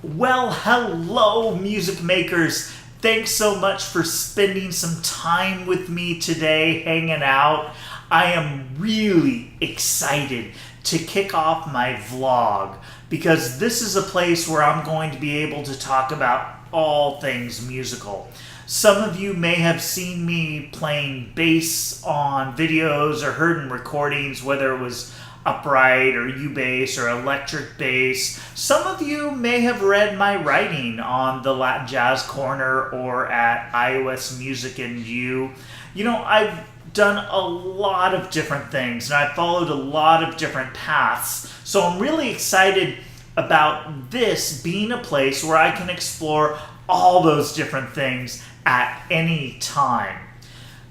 Well, hello, music makers. Thanks so much for spending some time with me today, hanging out. I am really excited to kick off my vlog because this is a place where I'm going to be able to talk about all things musical. Some of you may have seen me playing bass on videos or heard in recordings, whether it was upright or U-bass or electric bass. Some of you may have read my writing on the Latin Jazz Corner or at iOS Music and You. You know, I've done a lot of different things and I've followed a lot of different paths. So I'm really excited about this being a place where I can explore all those different things at any time.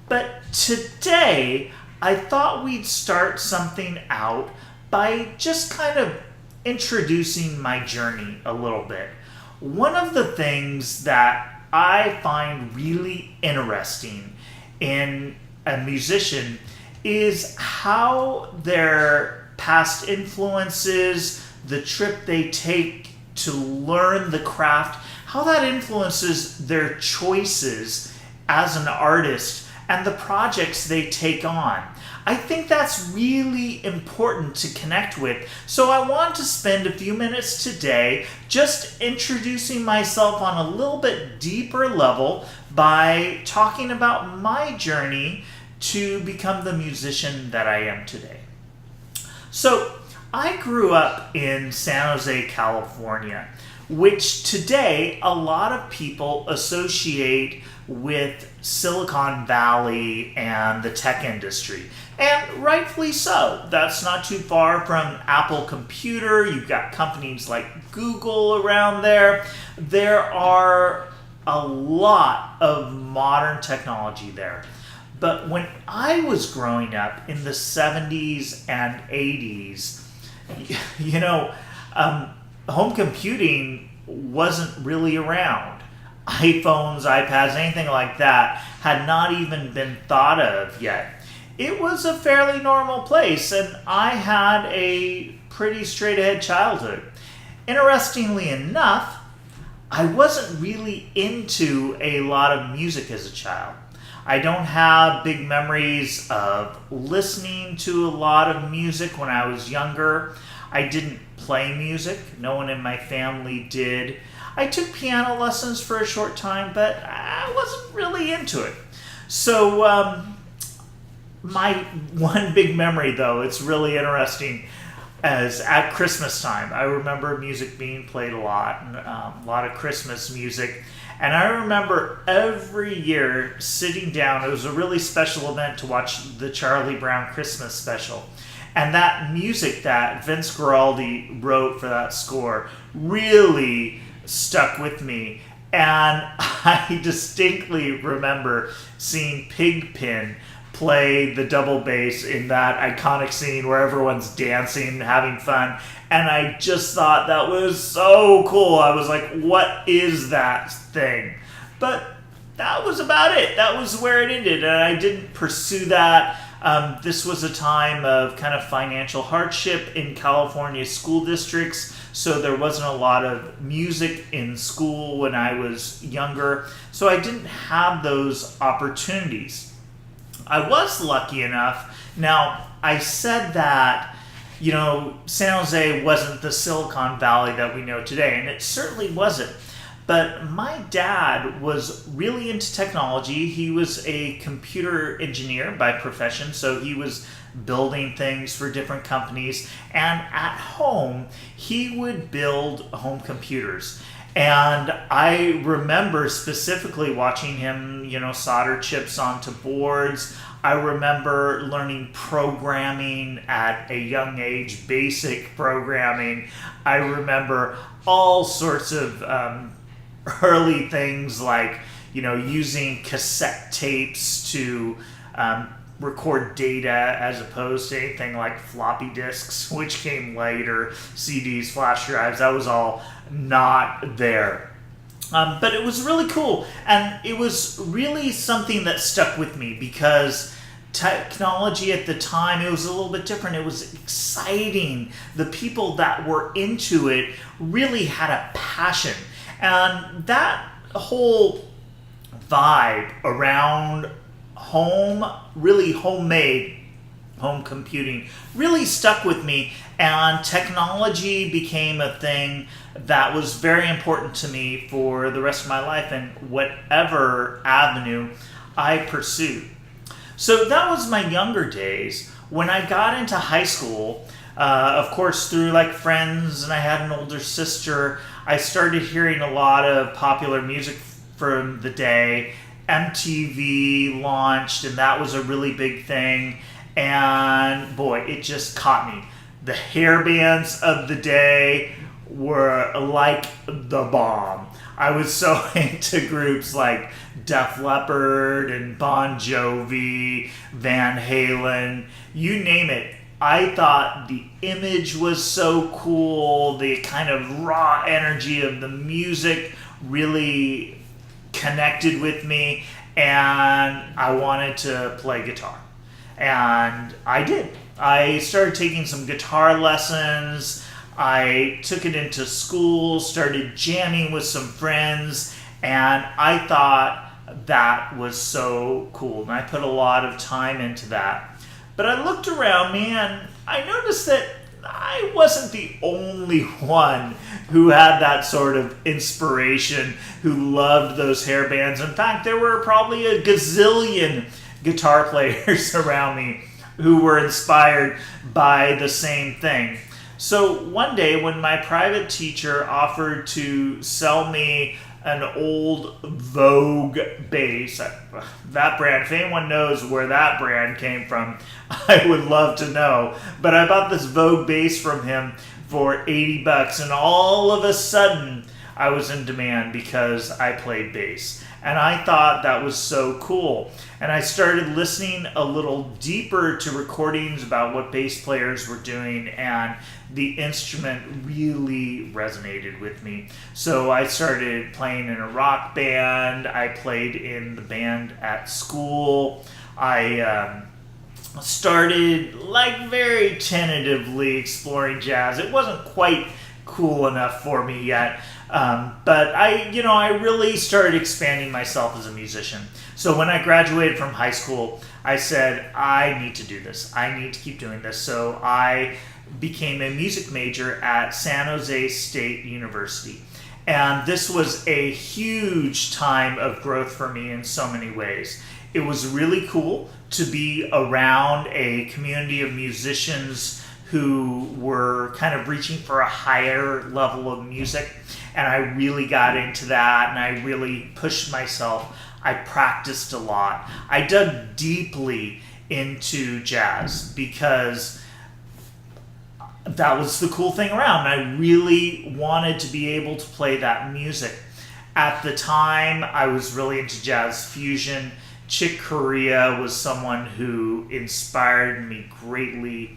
But today, I thought we'd start something out by just kind of introducing my journey a little bit. One of the things that I find really interesting in a musician is how their past influences, the trip they take to learn the craft, how that influences their choices as an artist and the projects they take on. I think that's really important to connect with. So I want to spend a few minutes today just introducing myself on a little bit deeper level by talking about my journey to become the musician that I am today. So I grew up in San Jose, California, which today a lot of people associate with Silicon Valley and the tech industry. And rightfully so. That's not too far from Apple Computer. You've got companies like Google around there. There are a lot of modern technology there. But when I was growing up in the 70s and 80s, home computing wasn't really around. iPhones, iPads, anything like that had not even been thought of yet. It was a fairly normal place, and I had a pretty straight-ahead childhood. Interestingly enough, I wasn't really into a lot of music as a child. I don't have big memories of listening to a lot of music when I was younger. I didn't play music. No one in my family did. I took piano lessons for a short time, but I wasn't really into it. So my one big memory, though, it's really interesting, is at Christmas time. I remember music being played a lot, and a lot of Christmas music. And I remember every year sitting down, it was a really special event to watch the Charlie Brown Christmas special. And that music that Vince Guaraldi wrote for that score really stuck with me. And I distinctly remember seeing Pigpen play the double bass in that iconic scene where everyone's dancing, having fun. And I just thought that was so cool. I was like, what is that thing? But that was about it. That was where it ended. And I didn't pursue that. This was a time of kind of financial hardship in California school districts, so there wasn't a lot of music in school when I was younger, so I didn't have those opportunities. I was lucky enough. Now, I said that, San Jose wasn't the Silicon Valley that we know today, and it certainly wasn't. But my dad was really into technology. He was a computer engineer by profession, so he was building things for different companies. And at home, he would build home computers. And I remember specifically watching him, solder chips onto boards. I remember learning programming at a young age, basic programming. I remember all sorts of early things like, using cassette tapes to record data as opposed to anything like floppy disks, which came later, CDs, flash drives. That was all not there. But it was really cool, and it was really something that stuck with me because technology at the time, it was a little bit different. It was exciting. The people that were into it really had a passion. And that whole vibe around home, really homemade, home computing, really stuck with me. And technology became a thing that was very important to me for the rest of my life and whatever avenue I pursued. So that was my younger days. When I got into high school, of course, through like friends, and I had an older sister, I started hearing a lot of popular music from the day. MTV launched, and that was a really big thing. And boy, it just caught me. The hair bands of the day were like the bomb. I was so into groups like Def Leppard and Bon Jovi, Van Halen, you name it. I thought the image was so cool. The kind of raw energy of the music really connected with me, and I wanted to play guitar. And I did. I started taking some guitar lessons. I took it into school, started jamming with some friends, and I thought that was so cool. And I put a lot of time into that. But I looked around me and I noticed that I wasn't the only one who had that sort of inspiration, who loved those hair bands. In fact, there were probably a gazillion guitar players around me who were inspired by the same thing. So one day when my private teacher offered to sell me an old Vogue bass, that brand, if anyone knows where that brand came from, I would love to know. But I bought this Vogue bass from him for $80, and all of a sudden I was in demand because I played bass. And I thought that was so cool. And I started listening a little deeper to recordings about what bass players were doing, and the instrument really resonated with me. So I started playing in a rock band. I played in the band at school. I started like very tentatively exploring jazz. It wasn't quite cool enough for me yet. But I really started expanding myself as a musician. So when I graduated from high school, I said, I need to do this. I need to keep doing this. So I became a music major at San Jose State University. And this was a huge time of growth for me in so many ways. It was really cool to be around a community of musicians who were kind of reaching for a higher level of music. And I really got into that, and I really pushed myself. I practiced a lot. I dug deeply into jazz because that was the cool thing around. I really wanted to be able to play that music. At the time, I was really into jazz fusion. Chick Corea was someone who inspired me greatly.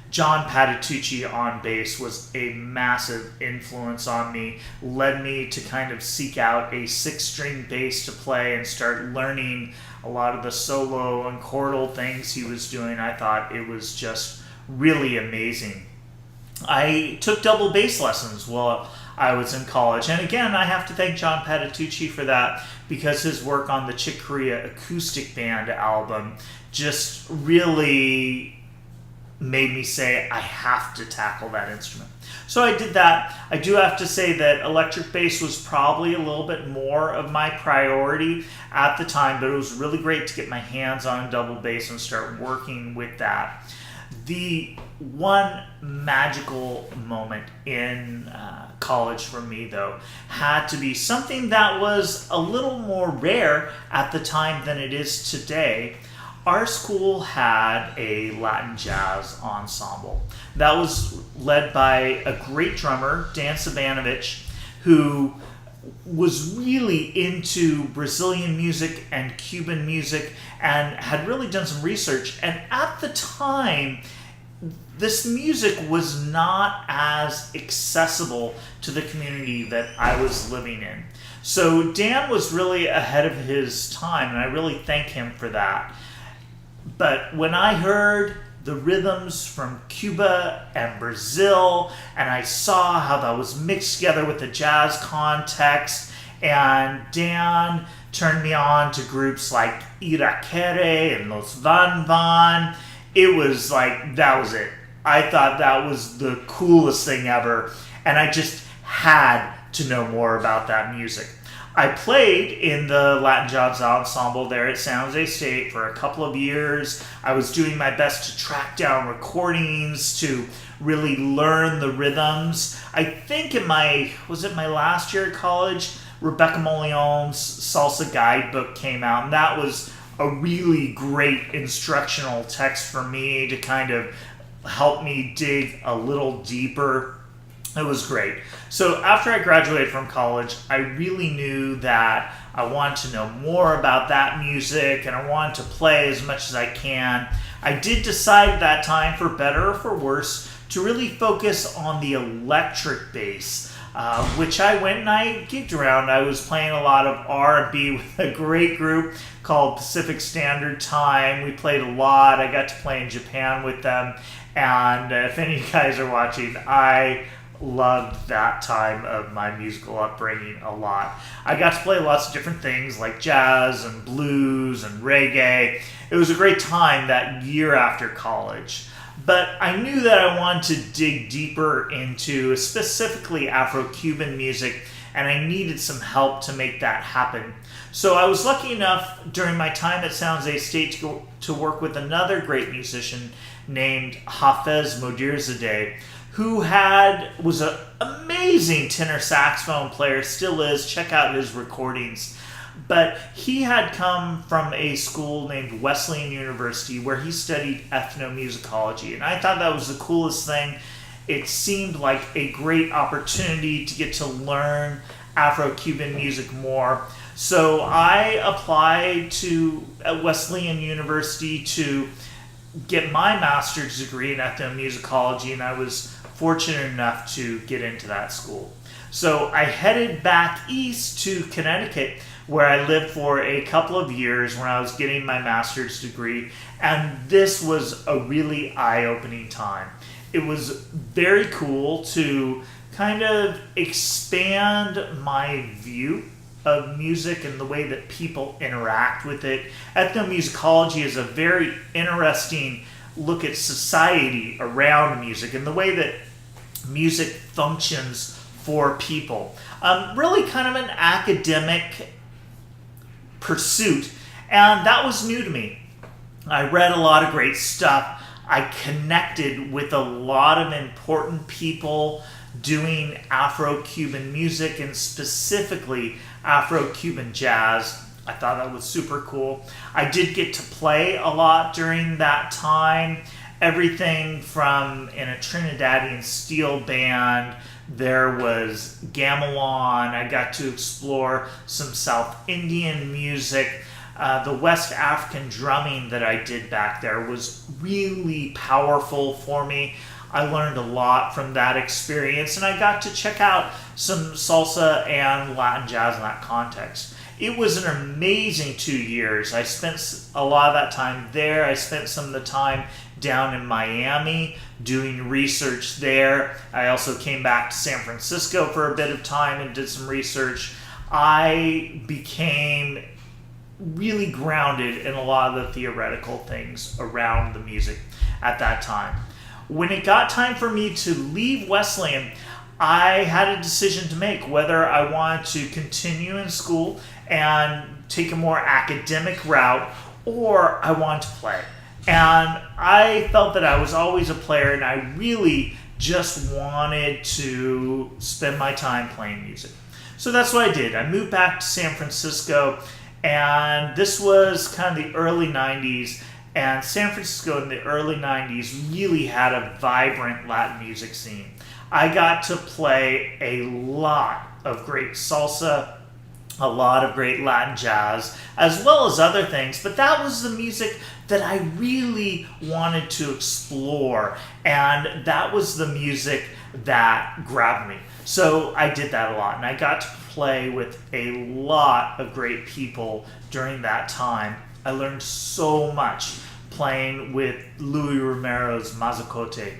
John Patitucci on bass was a massive influence on me, led me to kind of seek out a 6-string bass to play and start learning a lot of the solo and chordal things he was doing. I thought it was just really amazing. I took double bass lessons while I was in college. And again, I have to thank John Patitucci for that, because his work on the Chick Corea Acoustic Band album just really made me say, I have to tackle that instrument. So I did that. I do have to say that electric bass was probably a little bit more of my priority at the time, but it was really great to get my hands on double bass and start working with that. The one magical moment in college for me, though, had to be something that was a little more rare at the time than it is today. Our school had a Latin jazz ensemble that was led by a great drummer, Dan Sabanovich, who was really into Brazilian music and Cuban music and had really done some research. And at the time, this music was not as accessible to the community that I was living in. So Dan was really ahead of his time, and I really thank him for that. But when I heard the rhythms from Cuba and Brazil, and I saw how that was mixed together with the jazz context, and Dan turned me on to groups like Irakere and Los Van Van, it was like, that was it. I thought that was the coolest thing ever, and I just had to know more about that music. I played in the Latin Jazz Ensemble there at San Jose State for a couple of years. I was doing my best to track down recordings, to really learn the rhythms. I think was it my last year at college, Rebecca Mollion's Salsa Guidebook came out, and that was a really great instructional text for me to kind of help me dig a little deeper. It was great. So after I graduated from college, I really knew that I wanted to know more about that music and I wanted to play as much as I can. I did decide at that time, for better or for worse, to really focus on the electric bass, which I went and I gigged around. I was playing a lot of R&B with a great group called Pacific Standard Time. We played a lot. I got to play in Japan with them. And if any of you guys are watching, I loved that time of my musical upbringing a lot. I got to play lots of different things like jazz and blues and reggae. It was a great time that year after college. But I knew that I wanted to dig deeper into specifically Afro-Cuban music, and I needed some help to make that happen. So I was lucky enough during my time at San Jose State to work with another great musician named Hafez Modirzadeh, who was an amazing tenor saxophone player, still is. Check out his recordings. But he had come from a school named Wesleyan University where he studied ethnomusicology. And I thought that was the coolest thing. It seemed like a great opportunity to get to learn Afro-Cuban music more. So I applied to Wesleyan University to get my master's degree in ethnomusicology, and I was fortunate enough to get into that school. So I headed back east to Connecticut, where I lived for a couple of years when I was getting my master's degree, and this was a really eye-opening time. It was very cool to kind of expand my view of music and the way that people interact with it. Ethnomusicology is a very interesting look at society around music and the way that music functions for people. Really kind of an academic pursuit, and that was new to me. I read a lot of great stuff. I connected with a lot of important people doing Afro-Cuban music, and specifically Afro-Cuban jazz. I thought that was super cool. I did get to play a lot during that time. Everything from in a Trinidadian steel band, there was gamelan. I got to explore some South Indian music. The West African drumming that I did back there was really powerful for me. I learned a lot from that experience, and I got to check out some salsa and Latin jazz in that context. It was an amazing 2 years. I spent a lot of that time there. I spent some of the time down in Miami doing research there. I also came back to San Francisco for a bit of time and did some research. I became really grounded in a lot of the theoretical things around the music at that time. When it got time for me to leave Wesleyan, I had a decision to make whether I wanted to continue in school and take a more academic route, or I wanted to play. And I felt that I was always a player, and I really just wanted to spend my time playing music. So that's what I did. I moved back to San Francisco, and this was kind of the early 90s. And San Francisco in the early 90s really had a vibrant Latin music scene. I got to play a lot of great salsa, a lot of great Latin jazz, as well as other things, but that was the music that I really wanted to explore, and that was the music that grabbed me. So I did that a lot, and I got to play with a lot of great people during that time. I learned so much playing with Louis Romero's Mazacote.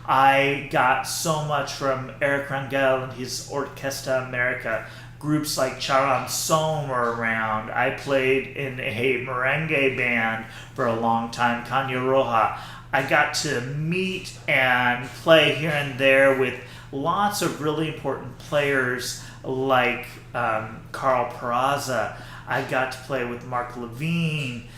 I got so much from Eric Rangel and his Orquesta America. Groups like Charanson were around. I played in a merengue band for a long time, Caña Roja. I got to meet and play here and there with lots of really important players like Carl Peraza. I got to play with Mark Levine.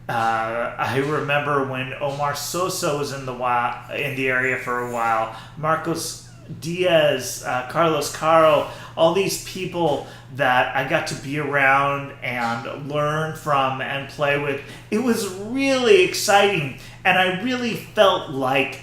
I remember when Omar Sosa was in the area for a while. Marcos Diaz, Carlos Caro, all these people that I got to be around and learn from and play with. It was really exciting, and I really felt like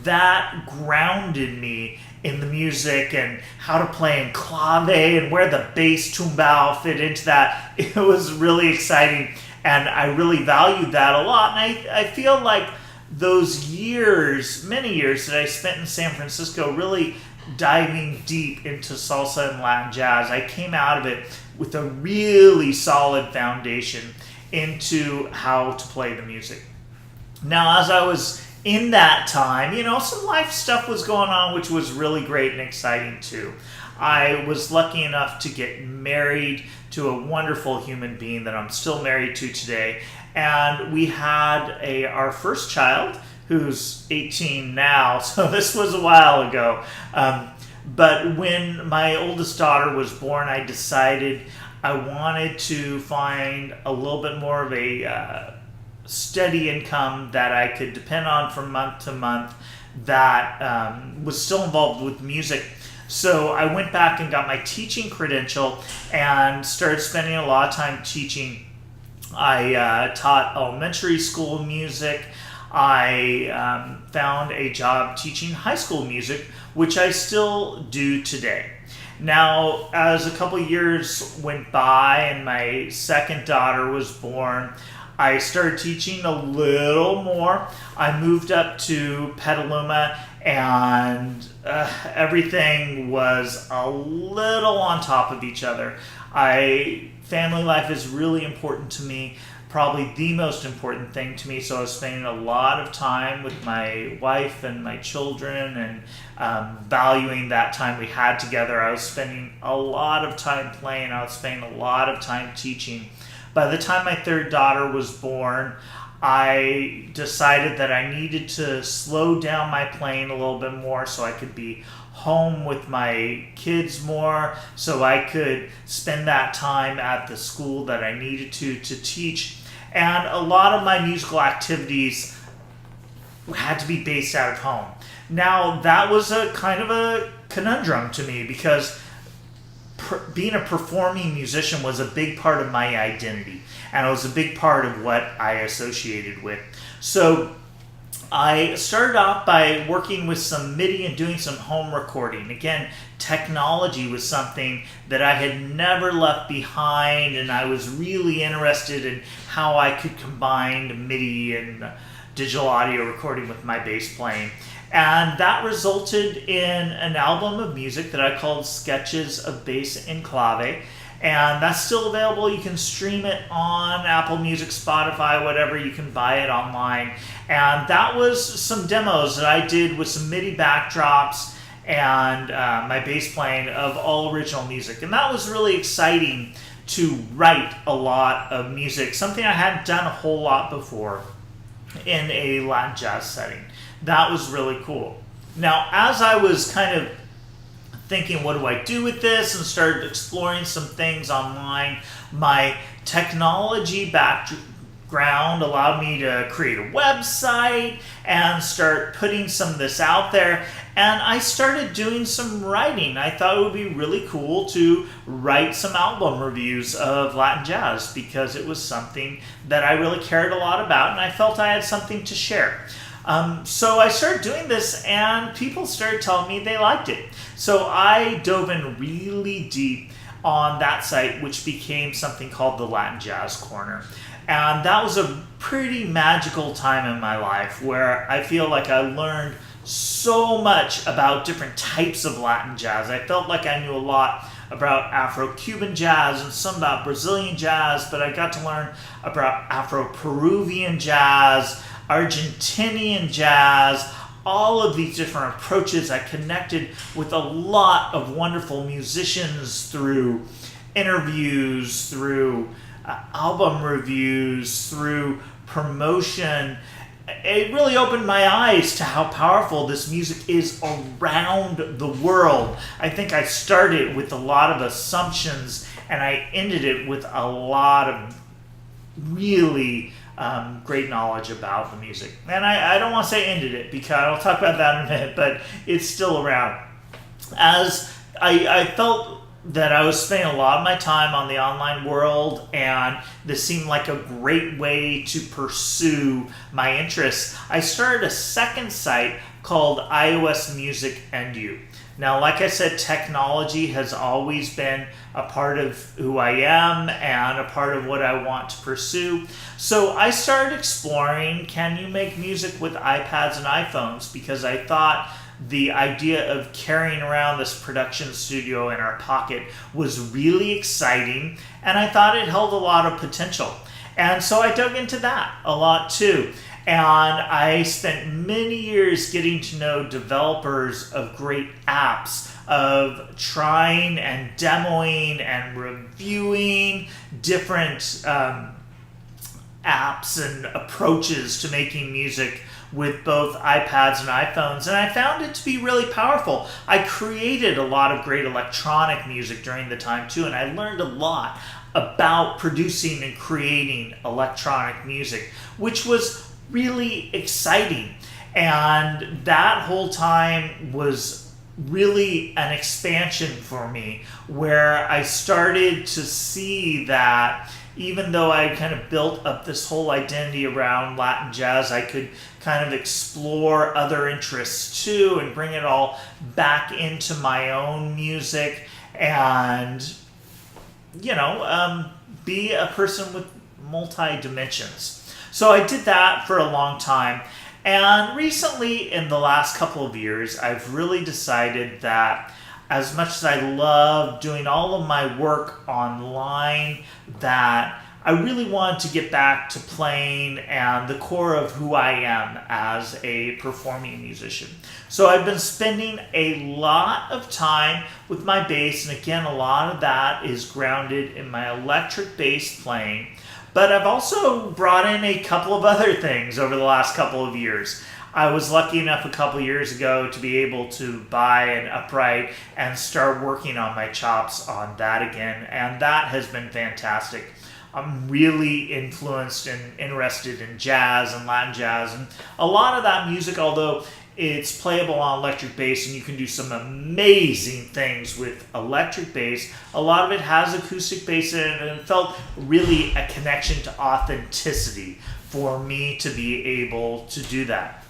that grounded me in the music and how to play in clave and where the bass tumbao fit into that. It was really exciting, and I really valued that a lot. And I feel like those years, many years that I spent in San Francisco really diving deep into salsa and Latin jazz, I came out of it with a really solid foundation into how to play the music. Now, as I was in that time, some life stuff was going on, which was really great and exciting too. I was lucky enough to get married to a wonderful human being that I'm still married to today. And we had our first child, who's 18 now, so this was a while ago. But when my oldest daughter was born, I decided I wanted to find a little bit more of a steady income that I could depend on from month to month that was still involved with music. So I went back and got my teaching credential and started spending a lot of time teaching. I taught elementary school music. I found a job teaching high school music, which I still do today. Now, as a couple years went by and my second daughter was born, I started teaching a little more. I moved up to Petaluma, and everything was a little on top of each other. Family life is really important to me, probably the most important thing to me. So I was spending a lot of time with my wife and my children and valuing that time we had together. I was spending a lot of time playing. I was spending a lot of time teaching. By the time my third daughter was born, I decided that I needed to slow down my playing a little bit more so I could be home with my kids more, so I could spend that time at the school that I needed to teach. And a lot of my musical activities had to be based out of home. Now, that was a kind of a conundrum to me because being a performing musician was a big part of my identity, and it was a big part of what I associated with. So I started off by working with some MIDI and doing some home recording. Again, technology was something that I had never left behind, and I was really interested in how I could combine MIDI and digital audio recording with my bass playing. And that resulted in an album of music that I called Sketches of Bass in Clave. And that's still available. You can stream it on Apple Music, Spotify, whatever. You can buy it online. And that was some demos that I did with some MIDI backdrops and my bass playing of all original music. And that was really exciting to write a lot of music, something I hadn't done a whole lot before in a Latin jazz setting. That was really cool. Now, as I was kind of thinking, what do I do with this, and started exploring some things online, my technology background allowed me to create a website and start putting some of this out there. And I started doing some writing. I thought it would be really cool to write some album reviews of Latin jazz because it was something that I really cared a lot about, and I felt I had something to share. So I started doing this, and people started telling me they liked it. So I dove in really deep on that site, which became something called the Latin Jazz Corner. And that was a pretty magical time in my life where I feel like I learned so much about different types of Latin jazz. I felt like I knew a lot about Afro-Cuban jazz and some about Brazilian jazz, but I got to learn about Afro-Peruvian jazz, Argentinian jazz, all of these different approaches. I connected with a lot of wonderful musicians through interviews, through album reviews, through promotion. It really opened my eyes to how powerful this music is around the world. I think I started with a lot of assumptions and I ended it with a lot of really great knowledge about the music. And I don't want to say ended it because I'll talk about that in a minute, but it's still around. As I felt that I was spending a lot of my time on the online world, and this seemed like a great way to pursue my interests, I started a second site called iOS Music and You. Now, like I said, technology has always been a part of who I am and a part of what I want to pursue. So I started exploring, can you make music with iPads and iPhones? Because I thought the idea of carrying around this production studio in our pocket was really exciting, and I thought it held a lot of potential. And so I dug into that a lot too. And I spent many years getting to know developers of great apps, of trying and demoing and reviewing different apps and approaches to making music with both iPads and iPhones, and I found it to be really powerful. I created a lot of great electronic music during the time too, and I learned a lot about producing and creating electronic music, which was really exciting. And that whole time was really an expansion for me, where I started to see that even though I kind of built up this whole identity around Latin jazz, I could kind of explore other interests too and bring it all back into my own music and, be a person with multi-dimensions. So I did that for a long time. And recently, in the last couple of years, I've really decided that as much as I love doing all of my work online, that I really wanted to get back to playing and the core of who I am as a performing musician. So I've been spending a lot of time with my bass, and again, a lot of that is grounded in my electric bass playing. But I've also brought in a couple of other things over the last couple of years. I was lucky enough a couple years ago to be able to buy an upright and start working on my chops on that again, and that has been fantastic. I'm really influenced and interested in jazz and Latin jazz, and a lot of that music, although it's playable on electric bass and you can do some amazing things with electric bass, a lot of it has acoustic bass in it, and it felt really a connection to authenticity for me to be able to do that.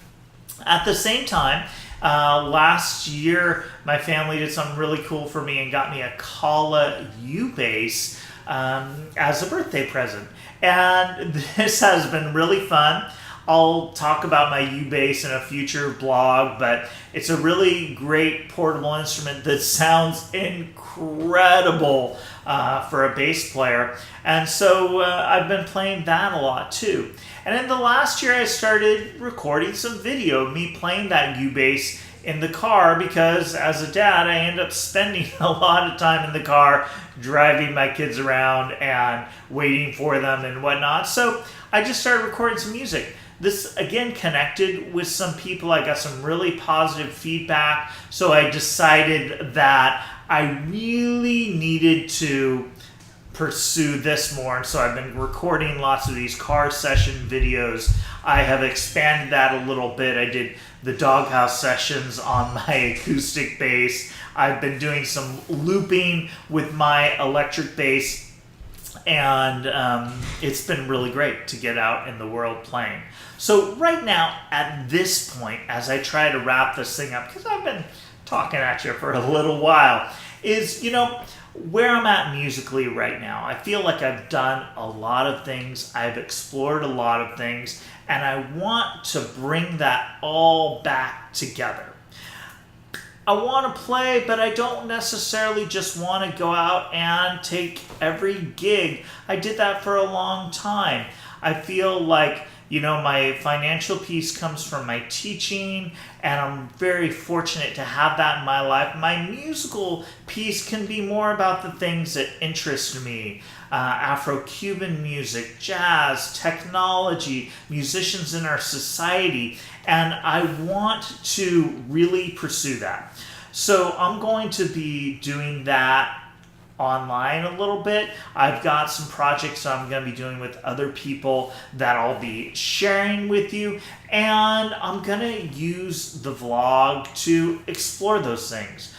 At the same time, last year, my family did something really cool for me and got me a Kala U bass as a birthday present. And this has been really fun. I'll talk about my U bass in a future blog, but it's a really great portable instrument that sounds incredible for a bass player. And so I've been playing that a lot too. And in the last year, I started recording some video of me playing that U bass in the car, because as a dad, I end up spending a lot of time in the car driving my kids around and waiting for them and whatnot. So I just started recording some music. This, again, connected with some people. I got some really positive feedback. So I decided that I really needed to pursue this more. And so I've been recording lots of these car session videos. I have expanded that a little bit. I did the doghouse sessions on my acoustic bass. I've been doing some looping with my electric bass. And it's been really great to get out in the world playing. So right now, at this point, as I try to wrap this thing up, because I've been talking at you for a little while, is, where I'm at musically right now. I feel like I've done a lot of things. I've explored a lot of things. And I want to bring that all back together. I want to play, but I don't necessarily just want to go out and take every gig. I did that for a long time. I feel like My financial piece comes from my teaching, and I'm very fortunate to have that in my life. My musical piece can be more about the things that interest me. Afro-Cuban music, jazz, technology, musicians in our society, and I want to really pursue that. So I'm going to be doing that online a little bit. I've got some projects I'm going to be doing with other people that I'll be sharing with you, and I'm going to use the vlog to explore those things.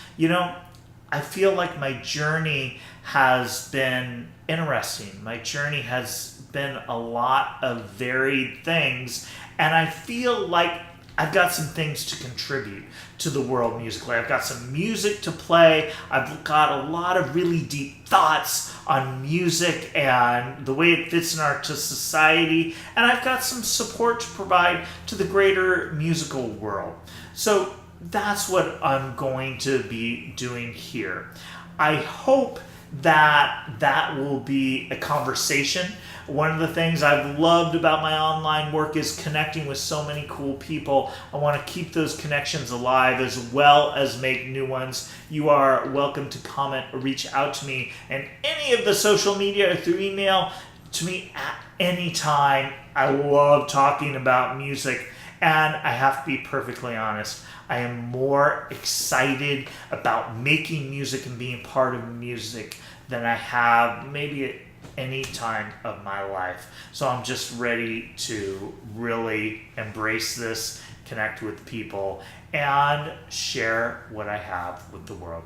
I feel like my journey has been interesting. My journey has been a lot of varied things, and I feel like I've got some things to contribute to the world musically. I've got some music to play. I've got a lot of really deep thoughts on music and the way it fits in our society. And I've got some support to provide to the greater musical world. So that's what I'm going to be doing here. I hope that will be a conversation. One of the things I've loved about my online work is connecting with so many cool people. I want to keep those connections alive as well as make new ones. You are welcome to comment or reach out to me in any of the social media or through email to me at any time. I love talking about music, and I have to be perfectly honest. I am more excited about making music and being part of music than I have maybe at any time of my life. So I'm just ready to really embrace this, connect with people, and share what I have with the world.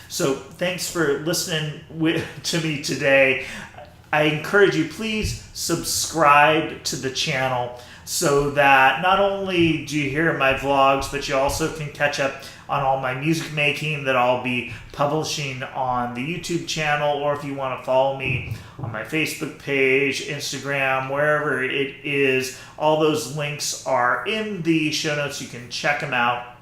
So thanks for listening to me today. I encourage you, please subscribe to the channel so that not only do you hear my vlogs, but you also can catch up on all my music making that I'll be publishing on the YouTube channel, or if you want to follow me on my Facebook page, Instagram, wherever it is, all those links are in the show notes. You can check them out.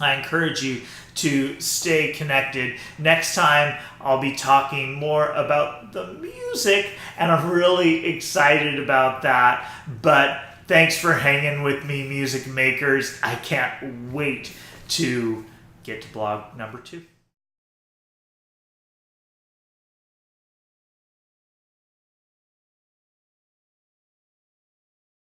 I encourage you to stay connected. Next time, I'll be talking more about the music, and I'm really excited about that. But thanks for hanging with me, music makers. I can't wait to get to blog number 2.